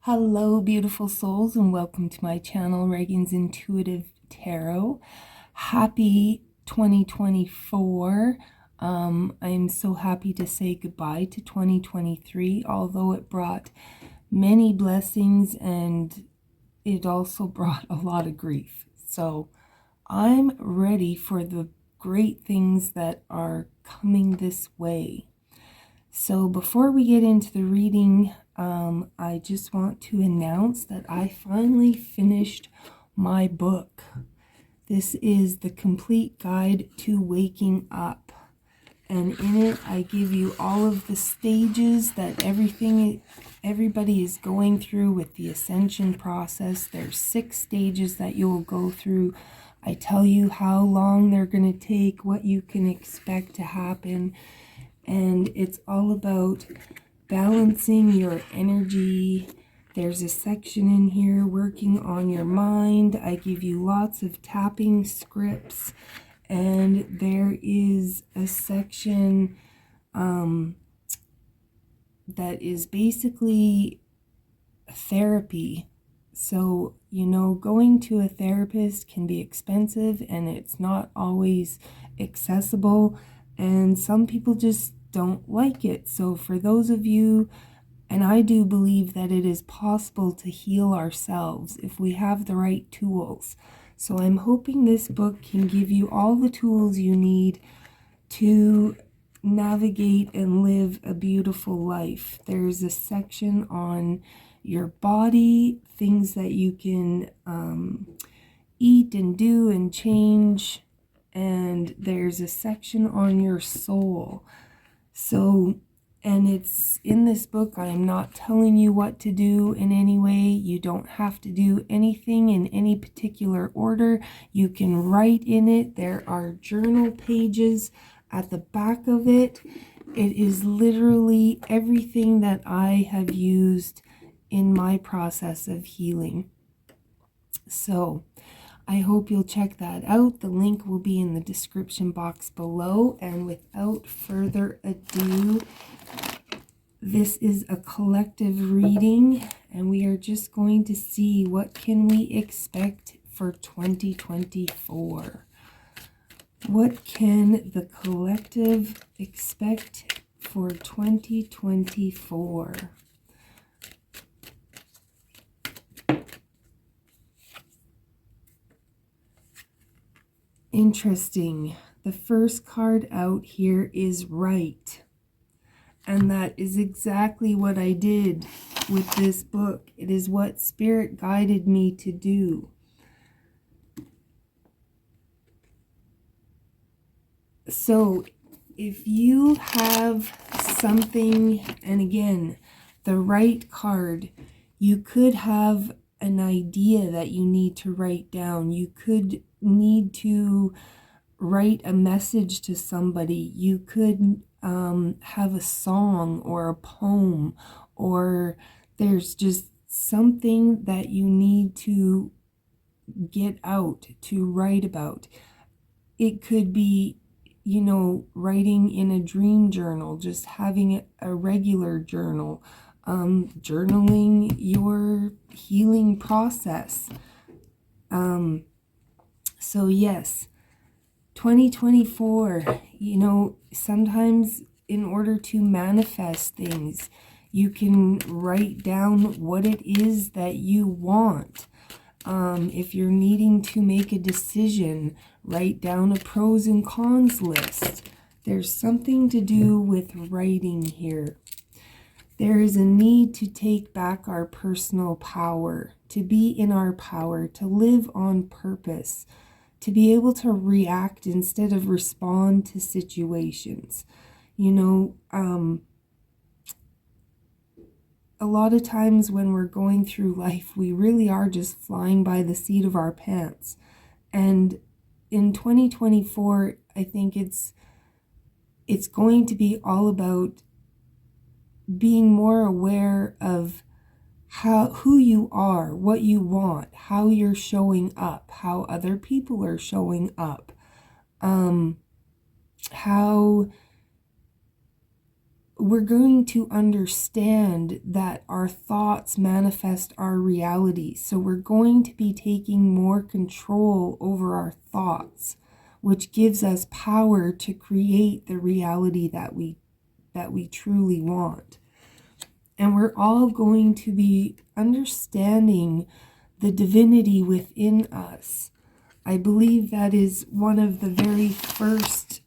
Hello, beautiful souls, and welcome to my channel, Ragean's Intuitive Tarot. Happy 2024. I'm so happy to say goodbye to 2023, although it brought many blessings and it also brought a lot of grief. So I'm ready for the great things that are coming this way. So before we get into the reading, I just want to announce that I finally finished my book. This is the complete guide to waking up. And in it, I give you all of the stages that everybody is going through with the ascension process. There's 6 stages that you will go through. I tell you how long they're going to take, what you can expect to happen. And it's all about balancing your energy. There's a section in here working on your mind. I give you lots of tapping scripts. And there is a section that is basically therapy. So, going to a therapist can be expensive and it's not always accessible. And some people just don't like it. So for those of you, and I do believe that it is possible to heal ourselves if we have the right tools. So I'm hoping this book can give you all the tools you need to navigate and live a beautiful life. There's a section on your body, things that you can eat and do and change. And there's a section on your soul. So, and it's in this book, I am not telling you what to do in any way. You don't have to do anything in any particular order. You can write in it. There are journal pages at the back of it. It is literally everything that I have used in my process of healing. So, I hope you'll check that out. The link will be in the description box below. And without further ado, this is a collective reading, and we are just going to see what can we expect for 2024. What can the collective expect for 2024? Interesting. The first card out here is right. And that is exactly what I did with this book. It is what Spirit guided me to do. So if you have something, and again, the right card, you could have an idea that you need to write down. You could need to write a message to somebody. You could have a song or a poem, or there's just something that you need to get out, to write about. It could be, writing in a dream journal, just having a regular journal, journaling your healing process. So yes, 2024, sometimes in order to manifest things, you can write down what it is that you want. If you're needing to make a decision, write down a pros and cons list. There's something to do with writing here. There is a need to take back our personal power, to be in our power, to live on purpose, to be able to react instead of respond to situations. A lot of times when we're going through life, we really are just flying by the seat of our pants. And in 2024, I think it's going to be all about being more aware of who you are, what you want, how you're showing up, how other people are showing we're going to understand that our thoughts manifest our reality. So we're going to be taking more control over our thoughts, which gives us power to create the reality that we truly want. And we're all going to be understanding the divinity within us. I believe that is one of the very first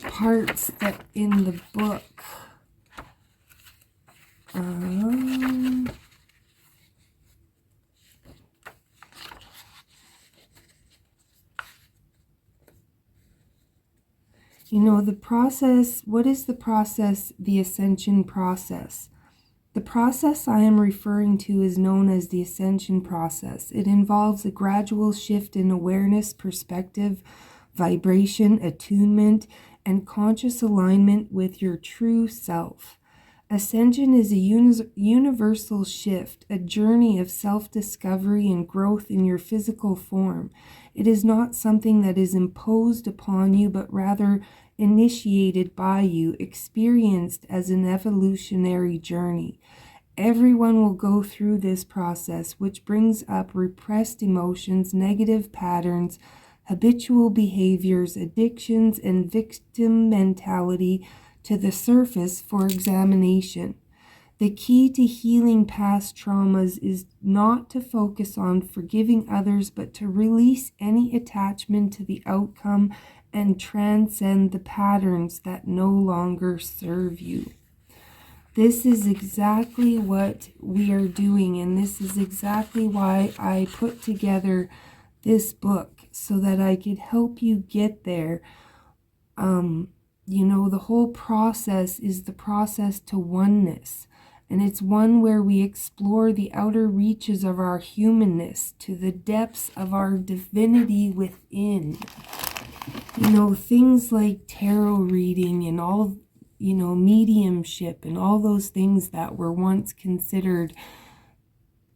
parts that in the book. The process, what is the process? The ascension process. The process I am referring to is known as the ascension process. It involves a gradual shift in awareness, perspective, vibration, attunement, and conscious alignment with your true self. Ascension is a universal shift, a journey of self-discovery and growth in your physical form. It is not something that is imposed upon you, but rather initiated by you, experienced as an evolutionary journey. Everyone will go through this process, which brings up repressed emotions, negative patterns, habitual behaviors, addictions, and victim mentality to the surface for examination. The key to healing past traumas is not to focus on forgiving others, but to release any attachment to the outcome and transcend the patterns that no longer serve you. This is exactly what we are doing, and this is exactly why I put together this book, so that I could help you get there. The whole process is the process to oneness, and it's one where we explore the outer reaches of our humanness to the depths of our divinity within. Things like tarot reading and all, mediumship and all those things that were once considered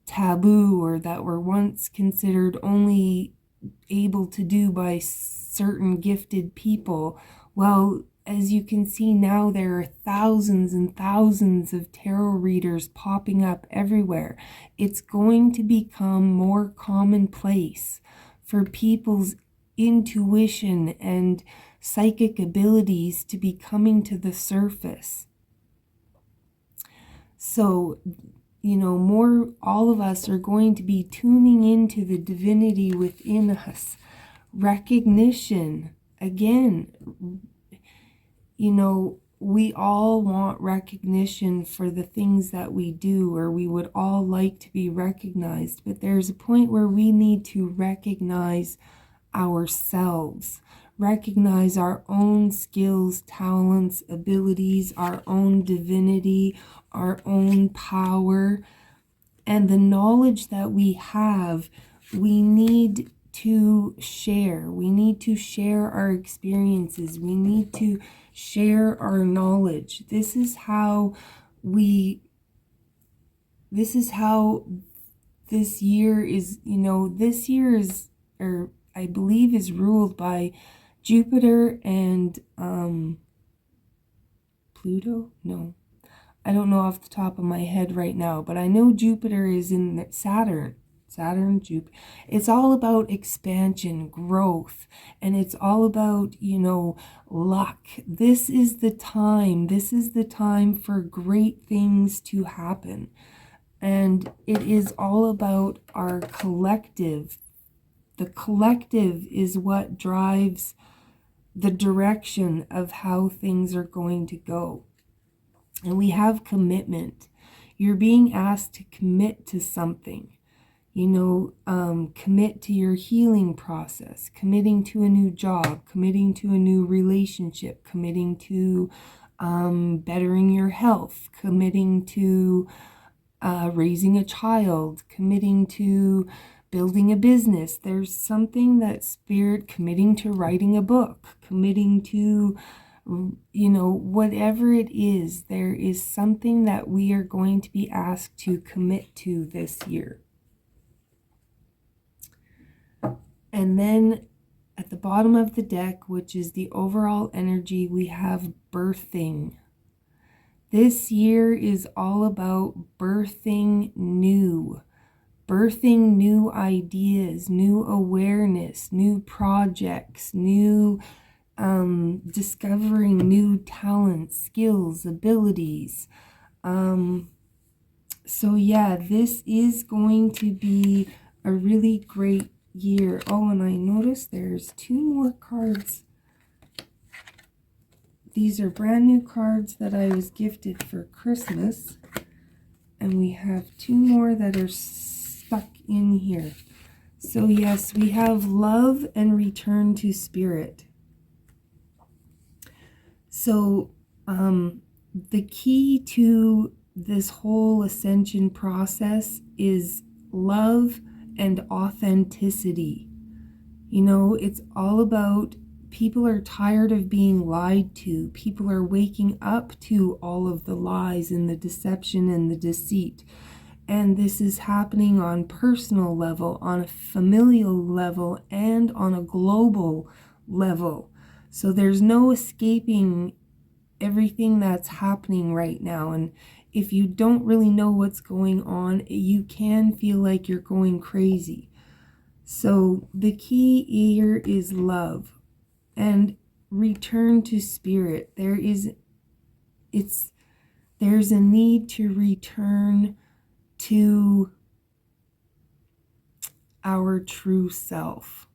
taboo, or that were once considered only able to do by certain gifted people. Well, as you can see now, there are thousands and thousands of tarot readers popping up everywhere. It's going to become more commonplace for people's intuition and psychic abilities to be coming to the surface. So, all of us are going to be tuning into the divinity within us. Recognition, again, we all want recognition for the things that we do, or we would all like to be recognized, but there's a point where we need to recognize ourselves, recognize our own skills, talents, abilities, our own divinity, our own power, and the knowledge that we have. We need to share. We need to share our experiences. We need to share our knowledge. This is how this year is, this year is, or I believe is ruled by Jupiter and Pluto? No. I don't know off the top of my head right now, but I know Jupiter is in Saturn, Jupiter. It's all about expansion, growth, and it's all about, luck. This is the time for great things to happen. And it is all about our collective. The collective is what drives the direction of how things are going to go. And we have commitment. You're being asked to commit to something. Commit to your healing process, committing to a new job, committing to a new relationship, committing to bettering your health, committing to raising a child, committing to building a business. There's something that Spirit, committing to writing a book, committing to whatever it is, there is something that we are going to be asked to commit to this year. And then At the bottom of the deck, which is the overall energy, we have birthing. This year is all about birthing new ideas, new awareness, new projects, new discovering new talents, skills, abilities. So yeah, this is going to be a really great year. Oh, and I noticed there's 2 more cards. These are brand new cards that I was gifted for Christmas. And we have 2 more that are stuck in here. So yes, we have love and return to spirit. So the key to this whole ascension process is love and authenticity. You know, it's all about, people are tired of being lied to. People are waking up to all of the lies and the deception and the deceit. And this is happening on personal level, on a familial level, and on a global level. So there's no escaping everything that's happening right now. And if you don't really know what's going on, you can feel like you're going crazy. So the key here is love and return to spirit. There's a need to return to our true self.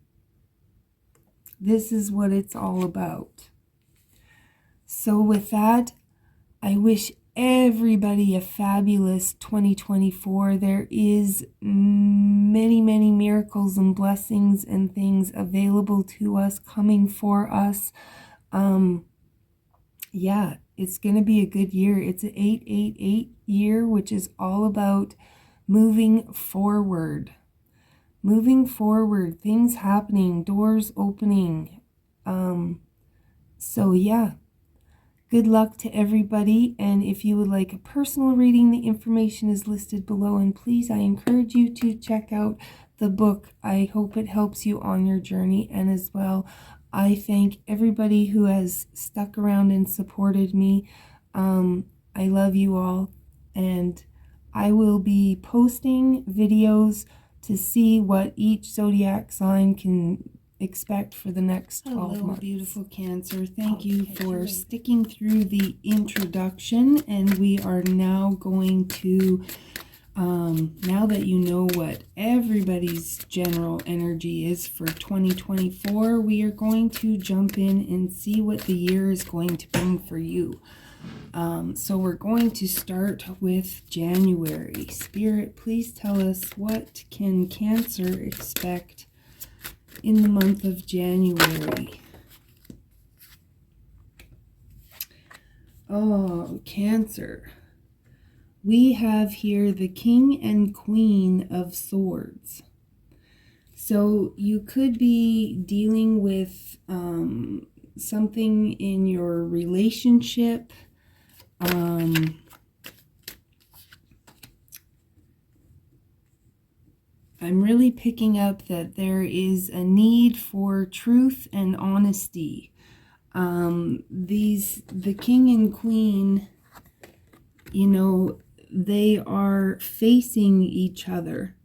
This is what it's all about. So with that, I wish everybody a fabulous 2024. There is many, many miracles and blessings and things available to us, coming for us. Yeah, it's going to be a good year. It's an 888 year, which is all about moving forward. Moving forward, things happening, doors opening. So yeah. Good luck to everybody, and if you would like a personal reading, the information is listed below, and please, I encourage you to check out the book. I hope it helps you on your journey, and as well, I thank everybody who has stuck around and supported me. I love you all, and I will be posting videos to see what each zodiac sign can expect for the next 12 months. Beautiful Cancer, thank you for sticking through the introduction, and we are now going to now that you know what everybody's general energy is for 2024, we are going to jump in and see what the year is going to bring for you. So we're going to start with January. Spirit, please tell us, what can Cancer expect in the month of January? Oh, Cancer. We have here the King and Queen of Swords. So you could be dealing with something in your relationship. I'm really picking up that there is a need for truth and honesty. The King and Queen, you know, they are facing each other.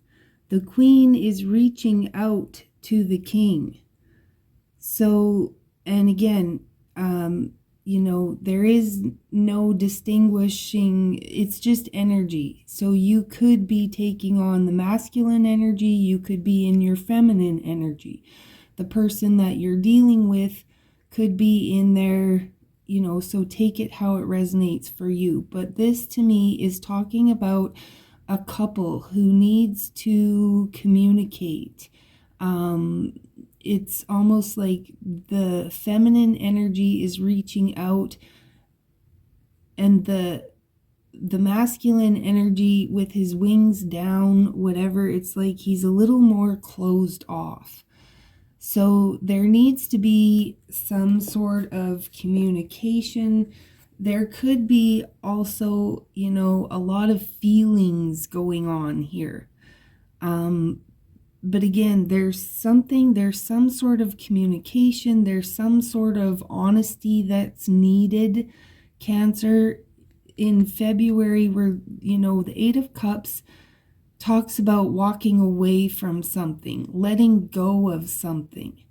The Queen is reaching out to the King. So, and again, you know, there is no distinguishing, it's just energy. So you could be taking on the masculine energy, you could be in your feminine energy. The person that you're dealing with could be in their, you know, so take it how it resonates for you. But this to me is talking about a couple who needs to communicate. It's almost like the feminine energy is reaching out, and the masculine energy with his wings down, whatever, it's like he's a little more closed off. So there needs to be some sort of communication. There could be also, you know, a lot of feelings going on here. But again, there's some sort of communication, there's some sort of honesty that's needed. Cancer, in February, where, the Eight of Cups talks about walking away from something, letting go of something.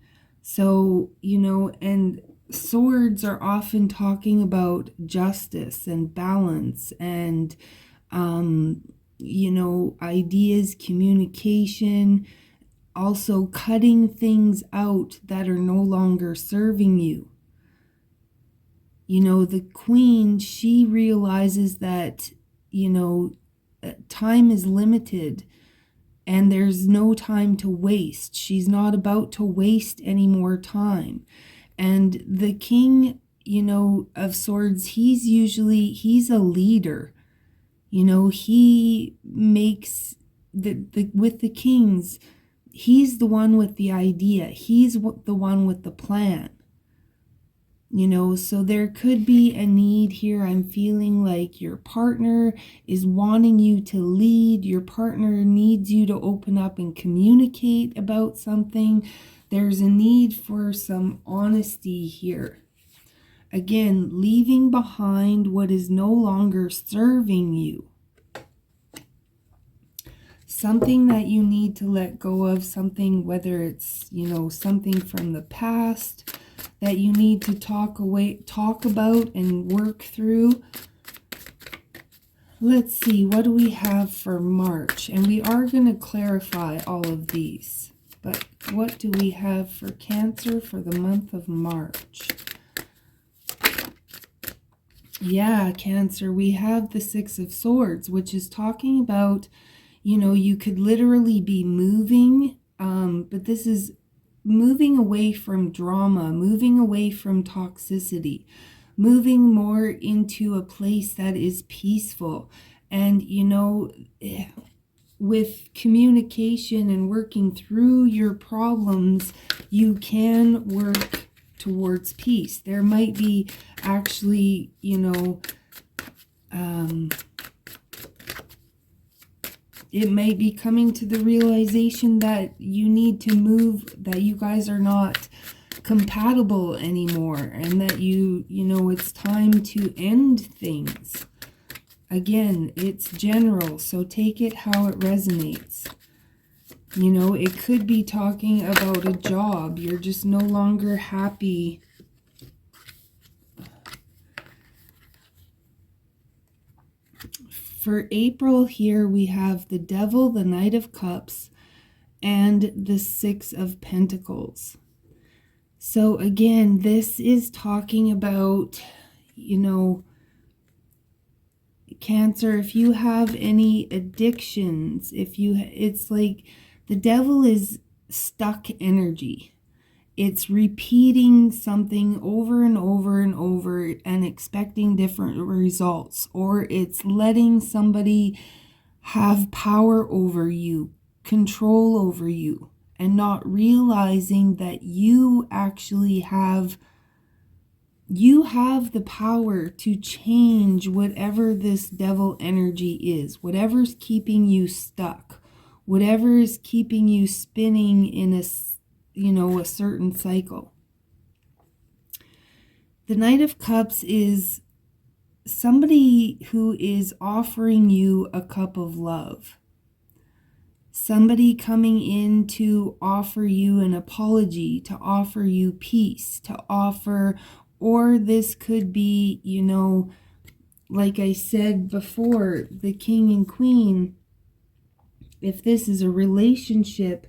So, and swords are often talking about justice and balance and, ideas, communication, also cutting things out that are no longer serving you. The Queen, she realizes that, time is limited and there's no time to waste. She's not about to waste any more time. And the King, of Swords, he's a leader. He makes with the kings, he's the one with the idea. He's the one with the plan. So there could be a need here. I'm feeling like your partner is wanting you to lead. Your partner needs you to open up and communicate about something. There's a need for some honesty here. Again, leaving behind what is no longer serving you. Something that you need to let go of, something, whether it's, something from the past that you need to talk about and work through. Let's see, what do we have for March? And we are going to clarify all of these. But what do we have for Cancer for the month of March? Yeah, Cancer, we have the Six of Swords, which is talking about, you could literally be moving, but this is moving away from drama, moving away from toxicity, moving more into a place that is peaceful. And, with communication and working through your problems, you can work towards peace. There might be actually, it may be coming to the realization that you need to move, that you guys are not compatible anymore, and that it's time to end things. Again, it's general, so take it how it resonates. It could be talking about a job. You're just no longer happy. For April here, we have the Devil, the Knight of Cups, and the Six of Pentacles. So again, this is talking about, Cancer, if you have any addictions, it's like the Devil is stuck energy. It's repeating something over and over and over and expecting different results, or it's letting somebody have power over you, control over you, and not realizing that you actually have the power to change whatever this devil energy is, whatever's keeping you stuck, whatever is keeping you spinning in a certain cycle. The Knight of Cups is somebody who is offering you a cup of love. Somebody coming in to offer you an apology, to offer you peace, to offer, or this could be, like I said before, the King and Queen. If this is a relationship,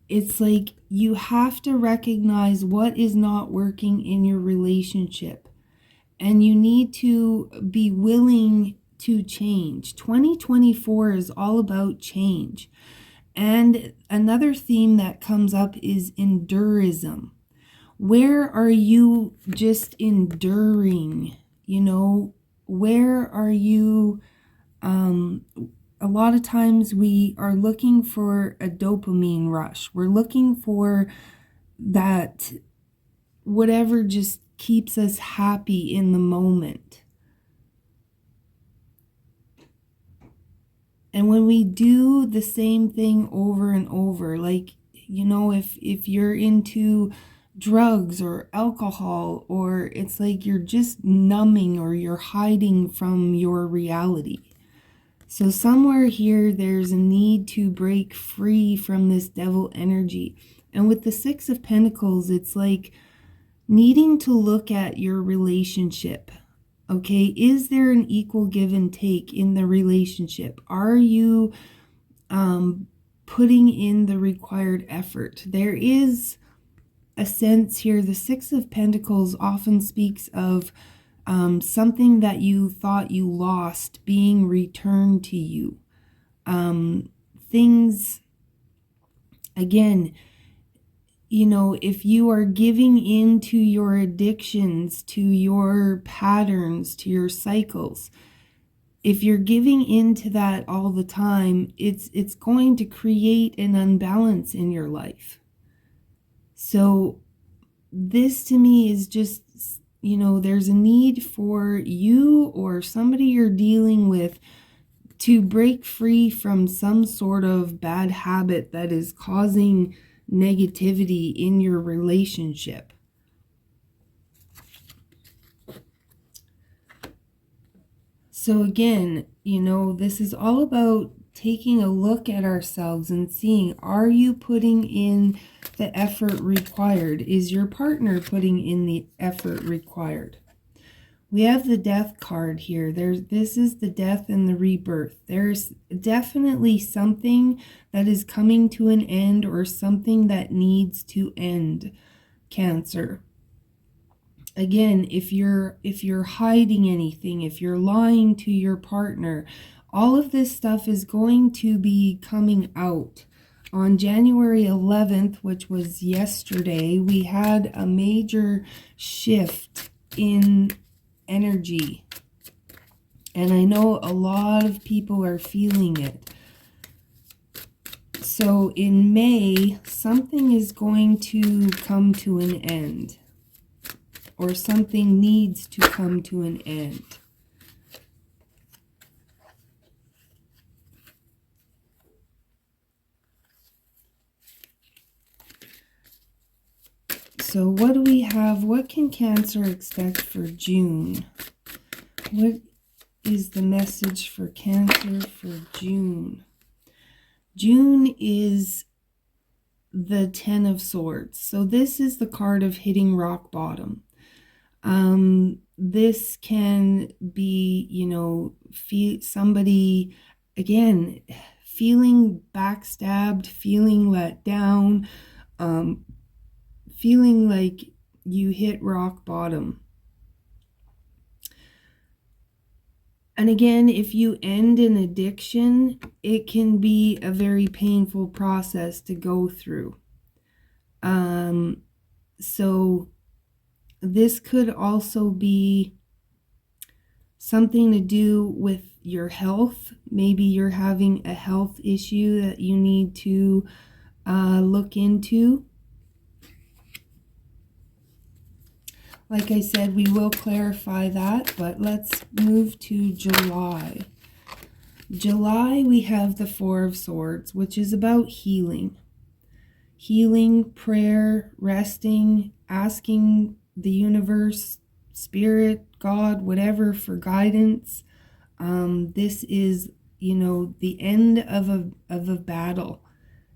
it's like you have to recognize what is not working in your relationship. And you need to be willing to change. 2024 is all about change. And another theme that comes up is endurism. Where are you just enduring? Where are you? A lot of times we are looking for a dopamine rush. We're looking for that, whatever just keeps us happy in the moment. And when we do the same thing over and over, like, if you're into drugs or alcohol, or it's like you're just numbing or you're hiding from your reality. So somewhere here, there's a need to break free from this devil energy. And with the Six of Pentacles, it's like needing to look at your relationship. Okay, is there an equal give and take in the relationship? Are you putting in the required effort? There is a sense here, the Six of Pentacles often speaks of something that you thought you lost being returned to you. Things, again, if you are giving in to your addictions, to your patterns, to your cycles, if you're giving into that all the time, it's going to create an unbalance in your life. So this to me is just, there's a need for you or somebody you're dealing with to break free from some sort of bad habit that is causing negativity in your relationship. So again, this is all about taking a look at ourselves and seeing, are you putting in the effort required? Is your partner putting in the effort required? We have the Death card here. This is the death and the rebirth. There's definitely something that is coming to an end or something that needs to end, Cancer. Again, if you're hiding anything, if you're lying to your partner, all of this stuff is going to be coming out. On January 11th, which was yesterday, we had a major shift in energy. And I know a lot of people are feeling it. So in May, something is going to come to an end. Or something needs to come to an end. So what do we have? What can Cancer expect for June? What is the message for Cancer for June? June is the Ten of Swords. So this is the card of hitting rock bottom. This can be, somebody, again, feeling backstabbed, feeling let down, feeling like you hit rock bottom. And again, if you end an addiction, it can be a very painful process to go through. So this could also be something to do with your health. Maybe you're having a health issue that you need to look into. Like I said, we will clarify that, but let's move to July. July, we have the Four of Swords, which is about healing. Healing, prayer, resting, asking the universe, spirit, God, whatever, for guidance. This is, the end of a battle,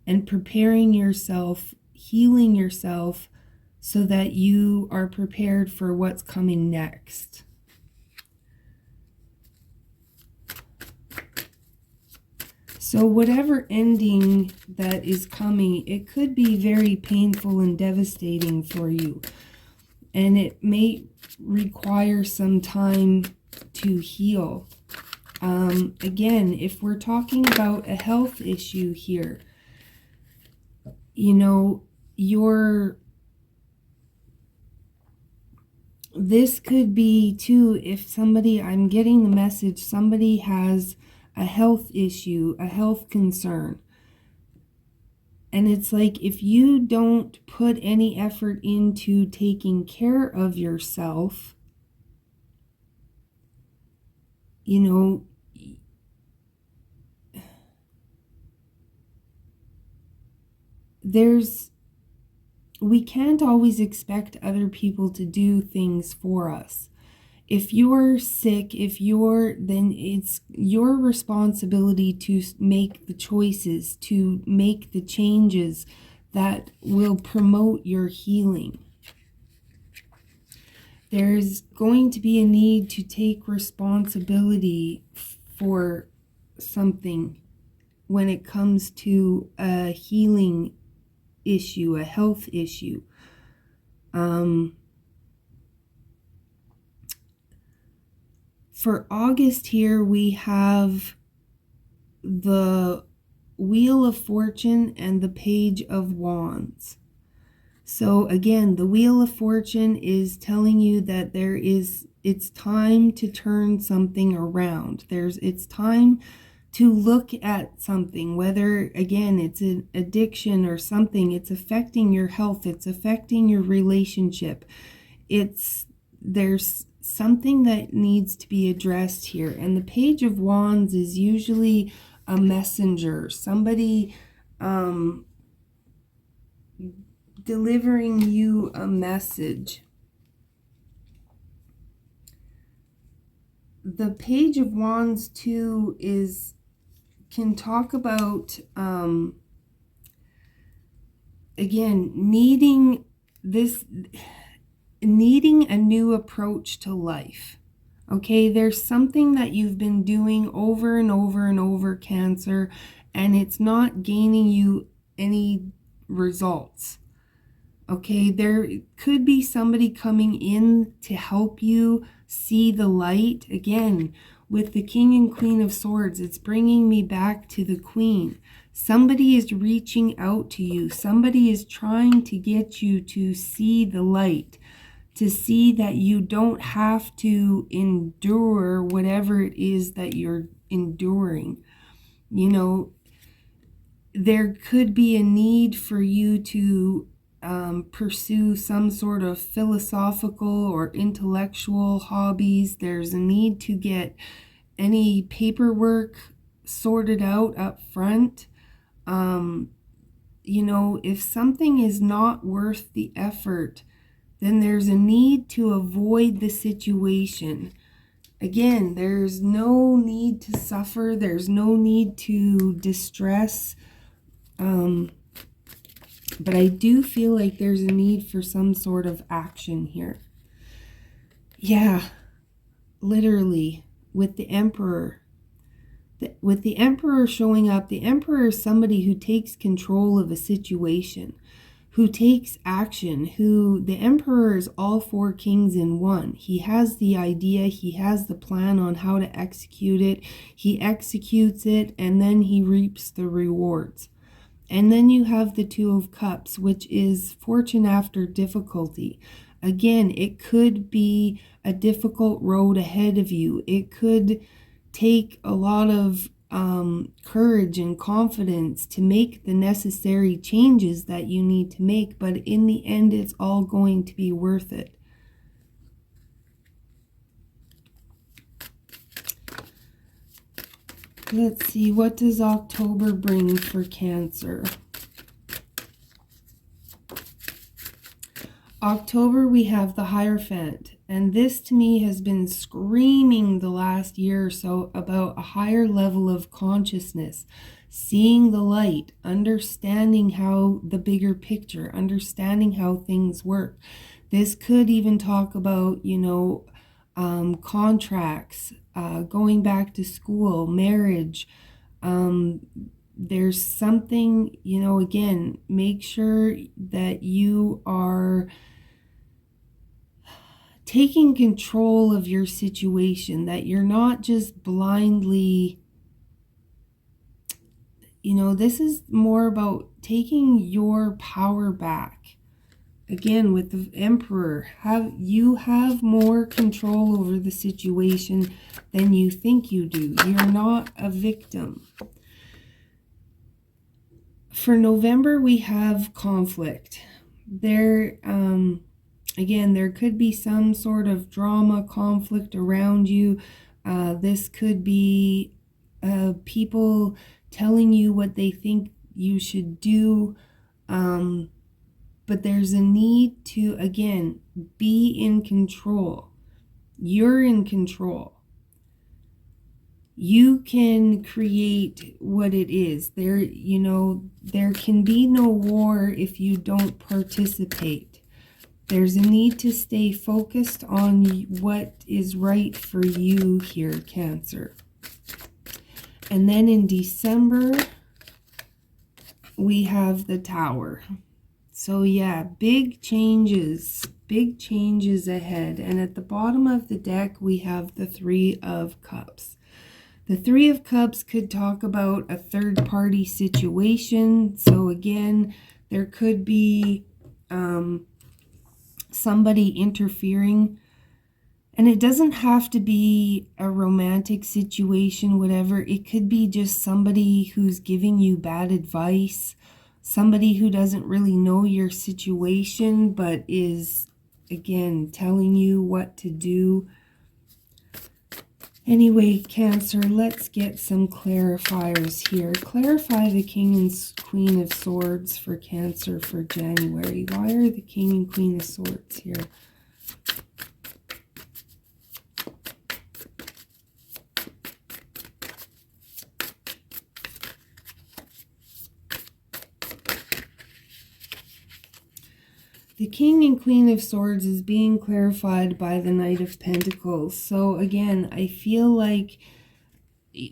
and preparing yourself, healing yourself, so that you are prepared for what's coming next. So whatever ending that is coming, it could be very painful and devastating for you. And it may require some time to heal. Again, if we're talking about a health issue here, this could be too, if somebody, I'm getting the message, somebody has a health issue, a health concern. And it's like, if you don't put any effort into taking care of yourself, we can't always expect other people to do things for us. If you're sick, then it's your responsibility to make the choices, to make the changes that will promote your healing. There's going to be a need to take responsibility for something when it comes to a healing issue, a health issue. For August here, we have the Wheel of Fortune and the Page of Wands. So again, the Wheel of Fortune is telling you that it's time to turn something around. It's time to look at something, whether again it's an addiction or something. It's affecting your health, it's affecting your relationship. There's something that needs to be addressed here. And the Page of Wands is usually a messenger, somebody delivering you a message. The Page of Wands too can talk about again needing a new approach to life. Okay, there's something that you've been doing over and over and over, Cancer, and it's not gaining you any results. Okay, there could be somebody coming in to help you see the light. Again, with the King and Queen of Swords, it's bringing me back to the Queen. Somebody is reaching out to you. Somebody is trying to get you to see the light, to see that you don't have to endure whatever it is that you're enduring. You know, there could be a need for you to pursue some sort of philosophical or intellectual hobbies. There's a need to get any paperwork sorted out up front. You know, if something is not worth the effort, then there's a need to avoid the situation. Again, there's no need to suffer. There's no need to distress. But I do feel like there's a need for some sort of action here. Yeah, literally, with the Emperor. With the Emperor showing up, the Emperor is somebody who takes control of a situation, who takes action, the Emperor is all four kings in one. He has the idea, he has the plan on how to execute it, he executes it, and then he reaps the rewards. And then you have the Two of Cups, which is fortune after difficulty. Again, it could be a difficult road ahead of you. It could take a lot of courage and confidence to make the necessary changes that you need to make, but in the end, it's all going to be worth it. Let's see, what does October bring for Cancer? October, we have the Hierophant, and this to me has been screaming the last year or so about a higher level of consciousness, seeing the light, understanding how the bigger picture, understanding how things work. This could even talk about, contracts, going back to school, marriage. There's something, again, make sure that you are taking control of your situation, that you're not just blindly, this is more about taking your power back. Again, with the Emperor, you have more control over the situation than you think you do. You're not a victim. For November, we have conflict. Again, there could be some sort of drama, conflict around you. This could be people telling you what they think you should do. But there's a need to, again, be in control. You're in control. You can create what it is. There can be no war if you don't participate. There's a need to stay focused on what is right for you here, Cancer. And then in December, we have the Tower. So yeah, big changes ahead. And at the bottom of the deck, we have the Three of Cups. The Three of Cups could talk about a third-party situation. So again, there could be somebody interfering. And it doesn't have to be a romantic situation, whatever. It could be just somebody who's giving you bad advice. Somebody who doesn't really know your situation, but is, again, telling you what to do. Anyway, Cancer, let's get some clarifiers here. Clarify the King and Queen of Swords for Cancer for January. Why are the King and Queen of Swords here? The King and Queen of Swords is being clarified by the Knight of Pentacles. So again, I feel like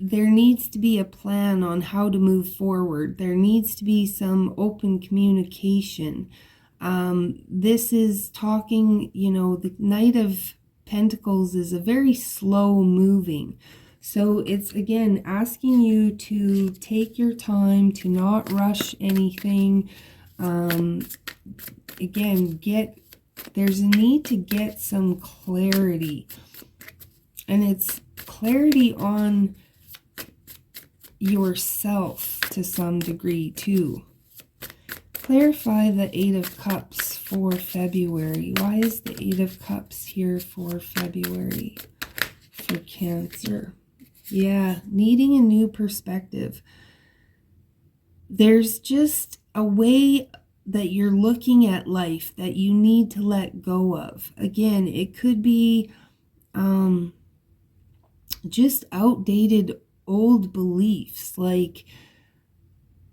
there needs to be a plan on how to move forward. There needs to be some open communication. This is talking, the Knight of Pentacles is a very slow moving. So it's, again, asking you to take your time, to not rush anything. Again, there's a need to get some clarity. And it's clarity on yourself to some degree too. Clarify the Eight of Cups for February. Why is the Eight of Cups here for February for Cancer? Yeah, needing a new perspective. There's just a way that you're looking at life that you need to let go of. Again, it could be just outdated old beliefs, like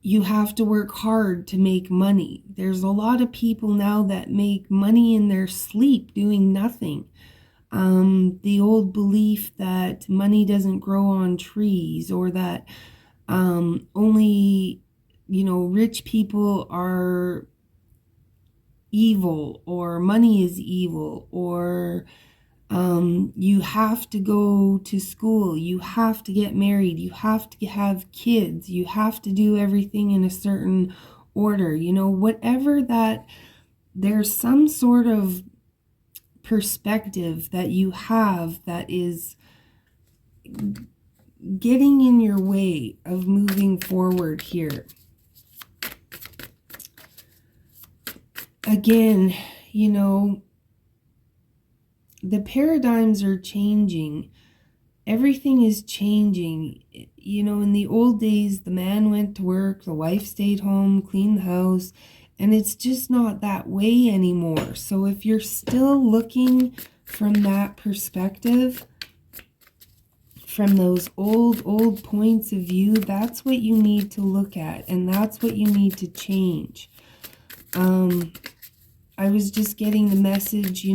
you have to work hard to make money. There's a lot of people now that make money in their sleep doing nothing. The old belief that money doesn't grow on trees, or that only rich people are evil, or money is evil, or you have to go to school, you have to get married, you have to have kids, you have to do everything in a certain order, whatever that, there's some sort of perspective that you have that is getting in your way of moving forward here. Again, the paradigms are changing. Everything is changing. In the old days, the man went to work, the wife stayed home, cleaned the house, and it's just not that way anymore. So if you're still looking from that perspective, from those old points of view, that's what you need to look at, and that's what you need to change. I was just getting the message,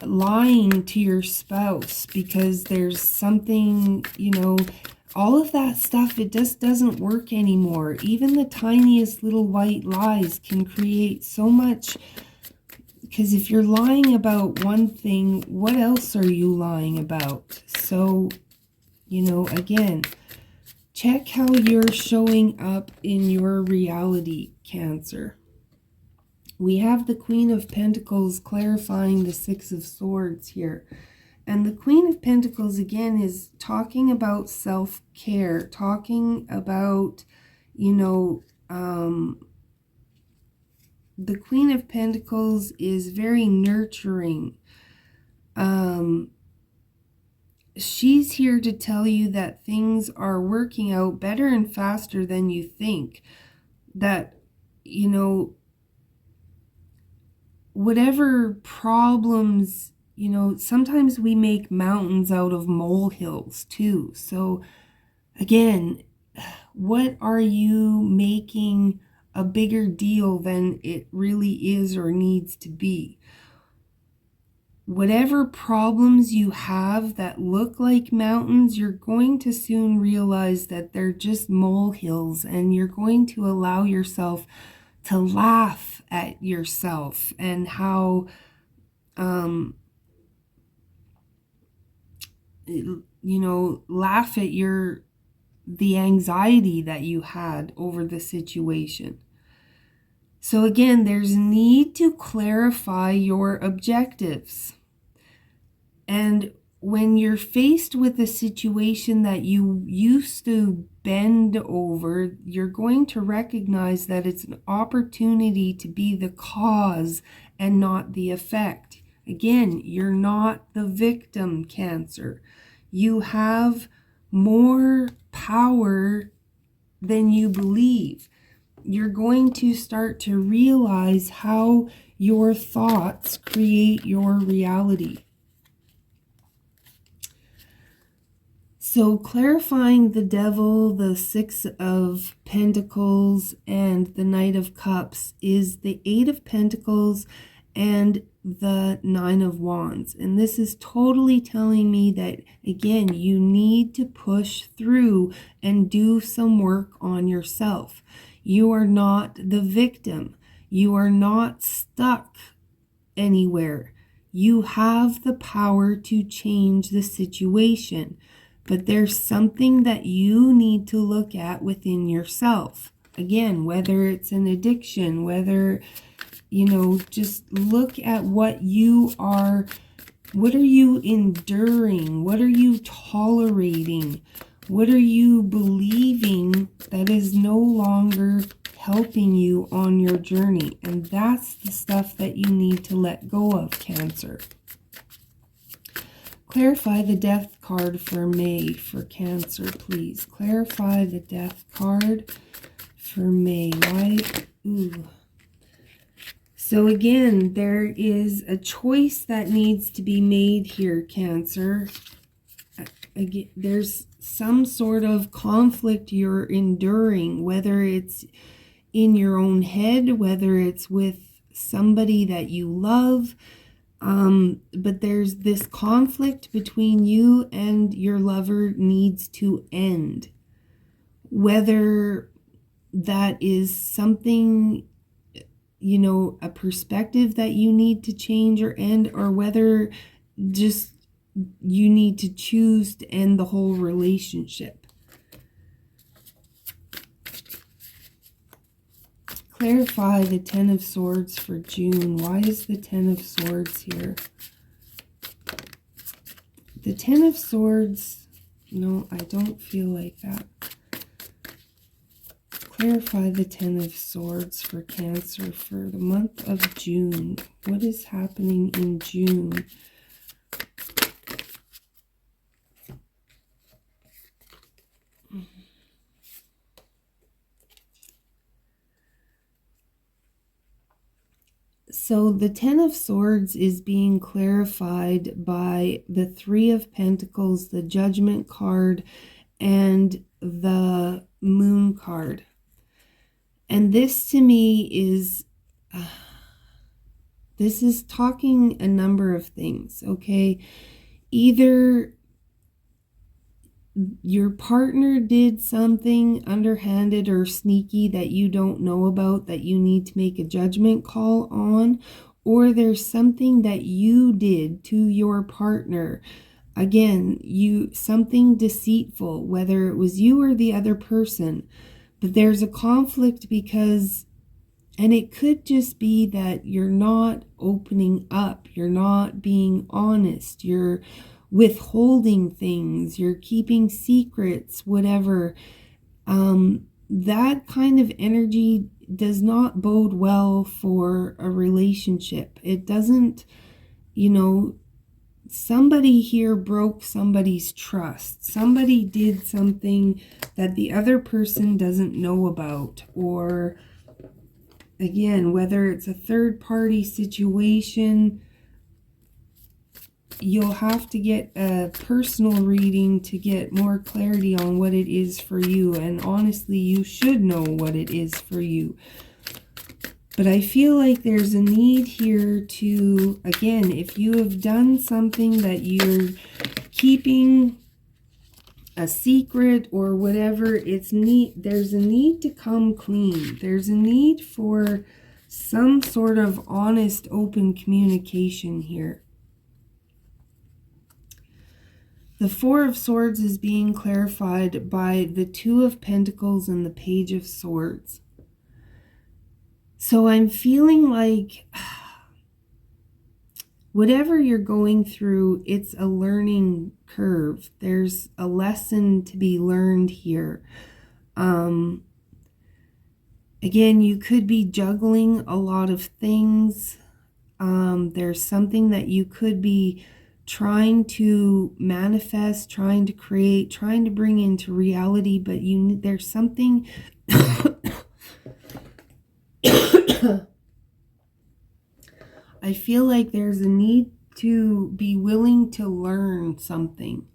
lying to your spouse because there's something, all of that stuff, it just doesn't work anymore. Even the tiniest little white lies can create so much, because if you're lying about one thing, what else are you lying about? So, again, check how you're showing up in your reality, Cancer. We have the Queen of Pentacles clarifying the Six of Swords here. And the Queen of Pentacles, again, is talking about self-care, talking about, the Queen of Pentacles is very nurturing. She's here to tell you that things are working out better and faster than you think. That you know, whatever problems, you know, sometimes we make mountains out of molehills too. So again, what are you making a bigger deal than it really is or needs to be? Whatever problems you have that look like mountains, you're going to soon realize that they're just molehills, and you're going to allow yourself to laugh at yourself and how laugh at the anxiety that you had over the situation. So again, there's a need to clarify your objectives. And when you're faced with a situation that you used to bend over, you're going to recognize that it's an opportunity to be the cause and not the effect. Again, you're not the victim, Cancer. You have more power than you believe. You're going to start to realize how your thoughts create your reality. So clarifying the Devil, the Six of Pentacles, and the Knight of Cups is the Eight of Pentacles and the Nine of Wands. And this is totally telling me that, again, you need to push through and do some work on yourself. You are not the victim. You are not stuck anywhere. You have the power to change the situation. But there's something that you need to look at within yourself. Again, whether it's an addiction, whether, just look at what are you enduring? What are you tolerating? What are you believing that is no longer helping you on your journey? And that's the stuff that you need to let go of, Cancer. Clarify the Death card for May for Cancer, please. Clarify the Death card for May. Why? Ooh. So again, there is a choice that needs to be made here, Cancer. Again, there's some sort of conflict you're enduring, whether it's in your own head, whether it's with somebody that you love. But there's this conflict between you and your lover needs to end. Whether that is something, a perspective that you need to change or end, or whether just you need to choose to end the whole relationship. Clarify the Ten of Swords for June. Why is the Ten of Swords here? The Ten of Swords, no, I don't feel like that. Clarify the Ten of Swords for Cancer for the month of June. What is happening in June? So the Ten of Swords is being clarified by the Three of Pentacles, the Judgment card, and the Moon card. And this to me is, this is talking a number of things, okay? Either your partner did something underhanded or sneaky that you don't know about that you need to make a judgment call on, or there's something that you did to your partner. Again, something deceitful, whether it was you or the other person. But there's a conflict because, and it could just be that you're not opening up, you're not being honest, you're withholding things, you're keeping secrets, whatever. That kind of energy does not bode well for a relationship. It doesn't, somebody here broke somebody's trust. Somebody did something that the other person doesn't know about, or again, whether it's a third-party situation, you'll have to get a personal reading to get more clarity on what it is for you. And honestly, you should know what it is for you. But I feel like there's a need here to, again, if you have done something that you're keeping a secret or whatever, there's a need to come clean. There's a need for some sort of honest, open communication here. The Four of Swords is being clarified by the Two of Pentacles and the Page of Swords. So I'm feeling like whatever you're going through, it's a learning curve. There's a lesson to be learned here. Again, you could be juggling a lot of things. There's something that you could be trying to manifest, trying to create, trying to bring into reality, but there's something I feel like there's a need to be willing to learn something.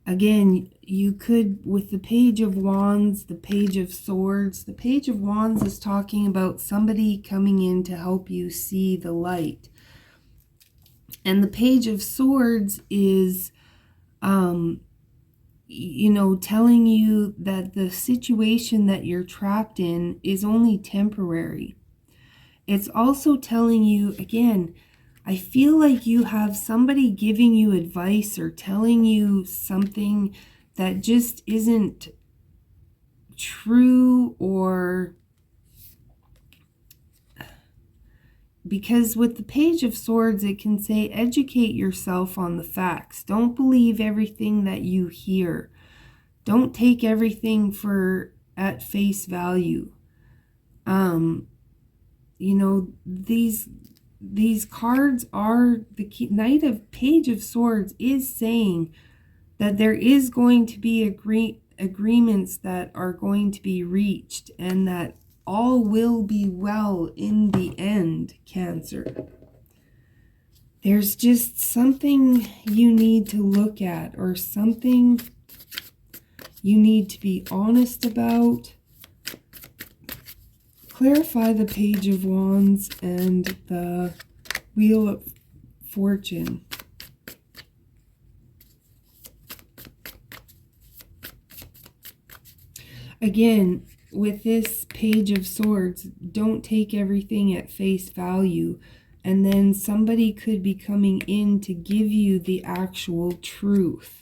Again, you could, with the Page of Wands, the Page of Swords, the Page of Wands is talking about somebody coming in to help you see the light. And the Page of Swords is, telling you that the situation that you're trapped in is only temporary. It's also telling you, again, I feel like you have somebody giving you advice or telling you something that just isn't true, or because with the Page of Swords, it can say, educate yourself on the facts. Don't believe everything that you hear. Don't take everything at face value. These cards are the key. Knight of Page of Swords is saying that there is going to be agreements that are going to be reached, and that all will be well in the end, Cancer. There's just something you need to look at, or something you need to be honest about. Clarify the Page of Wands and the Wheel of Fortune. Again, with this Page of Swords, don't take everything at face value, and then somebody could be coming in to give you the actual truth.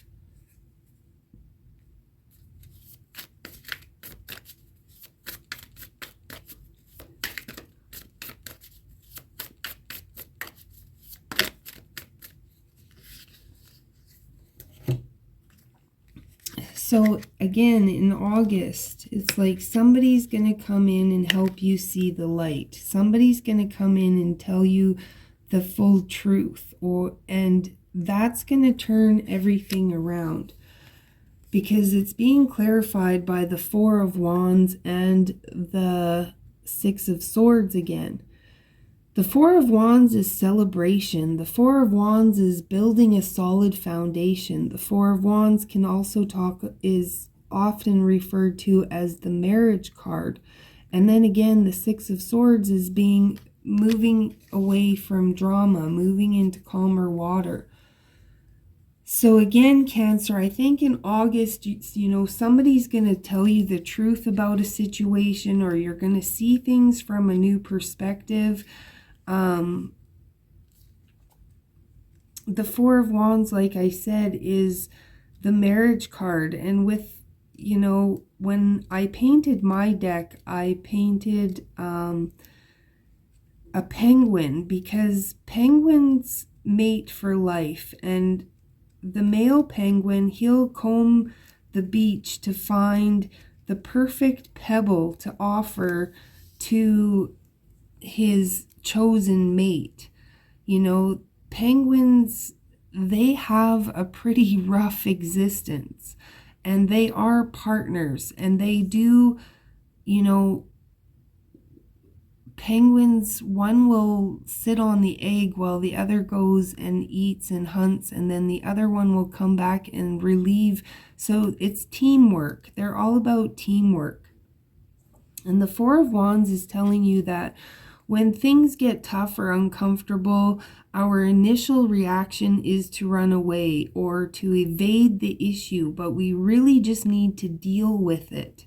So again, in August, it's like somebody's going to come in and help you see the light. Somebody's going to come in and tell you the full truth, and that's going to turn everything around, because it's being clarified by the Four of Wands and the Six of Swords again. The Four of Wands is celebration. The Four of Wands is building a solid foundation. The Four of Wands can also is often referred to as the marriage card. And then again, the Six of Swords is moving away from drama, moving into calmer water. So again, Cancer, I think in August, somebody's going to tell you the truth about a situation, or you're going to see things from a new perspective. The Four of Wands, like I said, is the marriage card. And with, when I painted my deck, I painted a penguin, because penguins mate for life. And the male penguin, he'll comb the beach to find the perfect pebble to offer to his chosen mate. Penguins, they have a pretty rough existence, and they are partners, and they do, penguins, one will sit on the egg while the other goes and eats and hunts, and then the other one will come back and relieve. So it's teamwork. They're all about teamwork. And the Four of Wands is telling you that when things get tough or uncomfortable, our initial reaction is to run away or to evade the issue, but we really just need to deal with it.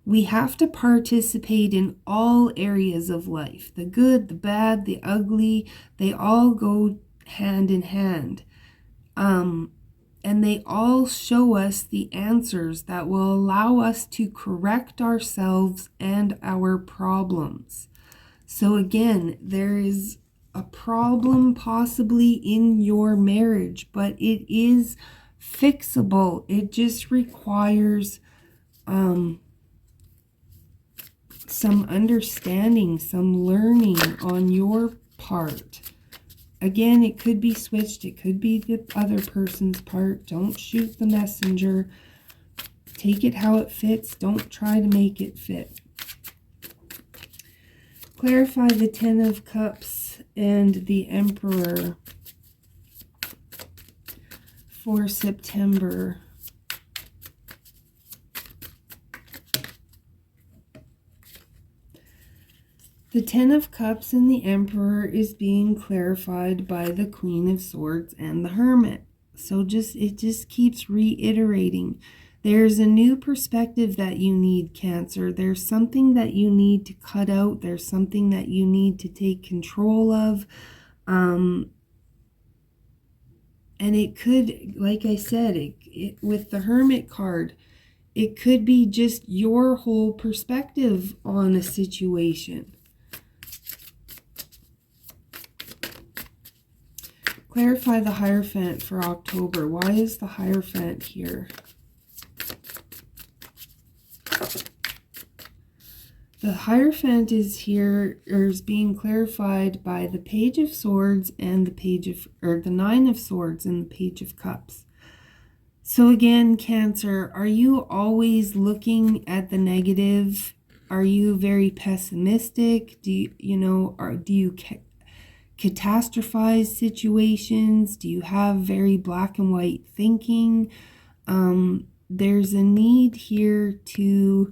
We have to participate in all areas of life. The good, the bad, the ugly, they all go hand in hand. And they all show us the answers that will allow us to correct ourselves and our problems. So again, there is a problem possibly in your marriage, but it is fixable. It just requires some understanding, some learning on your part. Again, it could be switched. It could be the other person's part. Don't shoot the messenger. Take it how it fits. Don't try to make it fit. Clarify the Ten of Cups and the Emperor for September. The Ten of Cups and the Emperor is being clarified by the Queen of Swords and the Hermit. So it just keeps reiterating. There's a new perspective that you need, Cancer. There's something that you need to cut out. There's something that you need to take control of. And it could, like I said, with the Hermit card, it could be just your whole perspective on a situation. Clarify the Hierophant for October. Why is the Hierophant here? The Hierophant is here, or is being clarified by the Page of Swords and the Nine of Swords and the Page of Cups. So again, Cancer, are you always looking at the negative? Are you very pessimistic? Do you catastrophize situations? Do you have very black and white thinking? There's a need here to,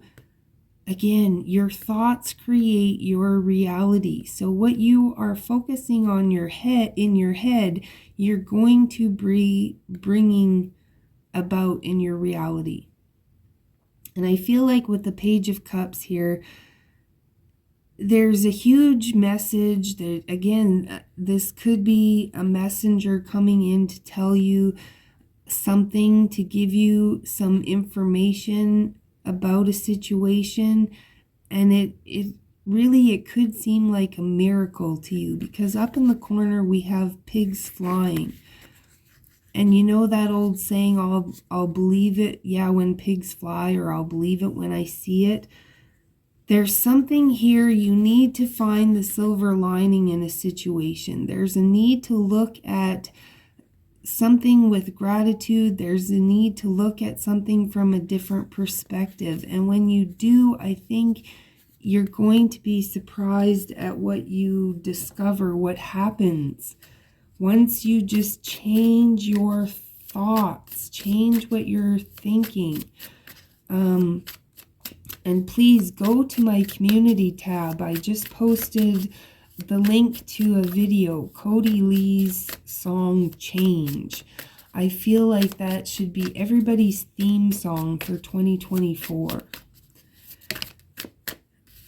again, your thoughts create your reality. So what you are focusing on in your head, you're going to be bringing about in your reality. And I feel like with the Page of Cups here, there's a huge message that, again, this could be a messenger coming in to tell you something, to give you some information about a situation. And it really could seem like a miracle to you, because up in the corner we have pigs flying. And you know that old saying, I'll believe it, yeah, when pigs fly, or I'll believe it when I see it. There's something here. You need to find the silver lining in a situation. There's a need to look at something with gratitude. There's a need to look at something from a different perspective. And when you do, I think you're going to be surprised at what you discover, what happens. Once you just change your thoughts, change what you're thinking. And please go to my community tab. I just posted the link to a video, Cody Lee's song Change. I feel like that should be everybody's theme song for 2024.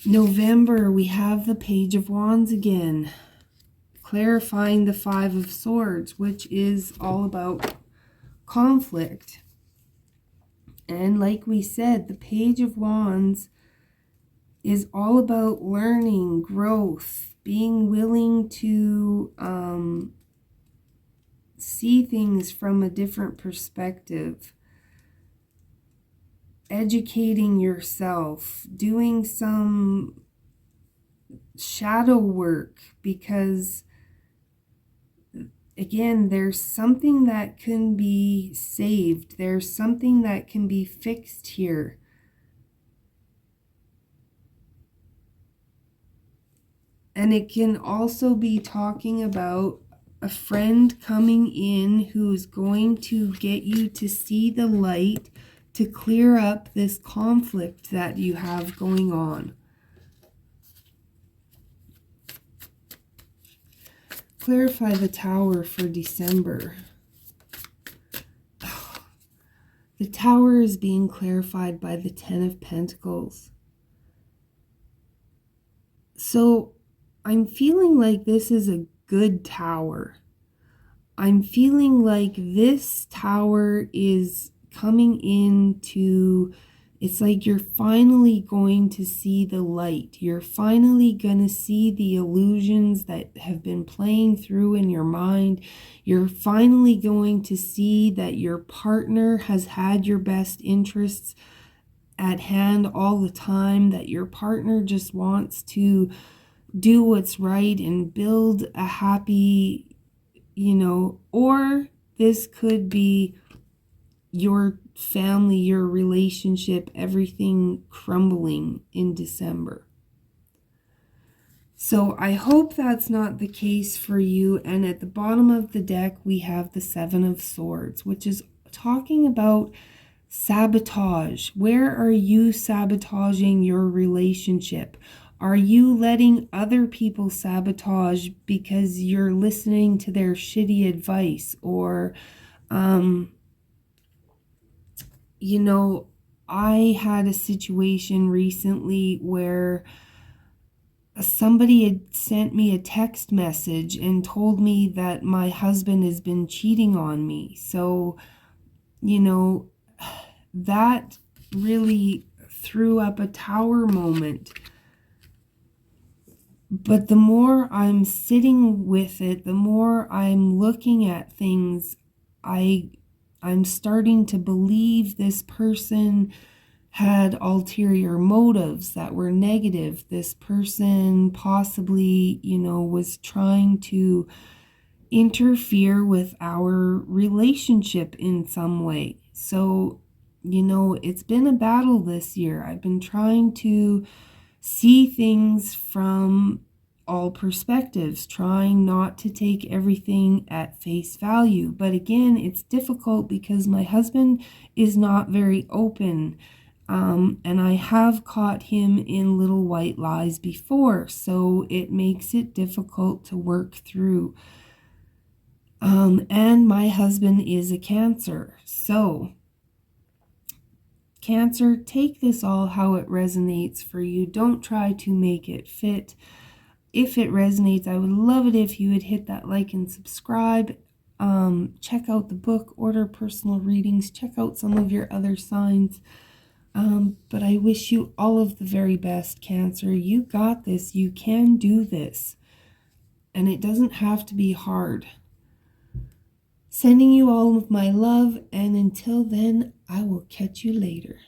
November, we have the Page of Wands again, clarifying the Five of Swords, which is all about conflict. And like we said, the Page of Wands is all about learning, growth, being willing to see things from a different perspective, educating yourself, doing some shadow work, because again, there's something that can be saved. There's something that can be fixed here. And it can also be talking about a friend coming in who's going to get you to see the light to clear up this conflict that you have going on. Clarify the Tower for December. The Tower is being clarified by the Ten of Pentacles. So I'm feeling like this is a good tower. I'm feeling like this tower is coming into, it's like you're finally going to see the light. You're finally going to see the illusions that have been playing through in your mind. You're finally going to see that your partner has had your best interests at hand all the time, that your partner just wants to do what's right and build a happy, or this could be your family, your relationship, everything crumbling in December. So I hope that's not the case for you. And at the bottom of the deck, we have the Seven of Swords, which is talking about sabotage. Where are you sabotaging your relationship? Are you letting other people sabotage because you're listening to their shitty advice? Or, I had a situation recently where somebody had sent me a text message and told me that my husband has been cheating on me. So, that really threw up a tower moment. But the more I'm sitting with it, the more I'm looking at things, I'm starting to believe this person had ulterior motives that were negative. This person possibly, was trying to interfere with our relationship in some way. So, it's been a battle this year. I've been trying to see things from all perspectives, trying not to take everything at face value. But again, it's difficult because my husband is not very open. And I have caught him in little white lies before, so it makes it difficult to work through. And my husband is a Cancer. So, Cancer, take this all how it resonates for you. Don't try to make it fit. If it resonates, I would love it if you would hit that like and subscribe. Check out the book, order personal readings, check out some of your other signs. But I wish you all of the very best, Cancer. You got this. You can do this. And it doesn't have to be hard. Sending you all of my love, and until then, I will catch you later.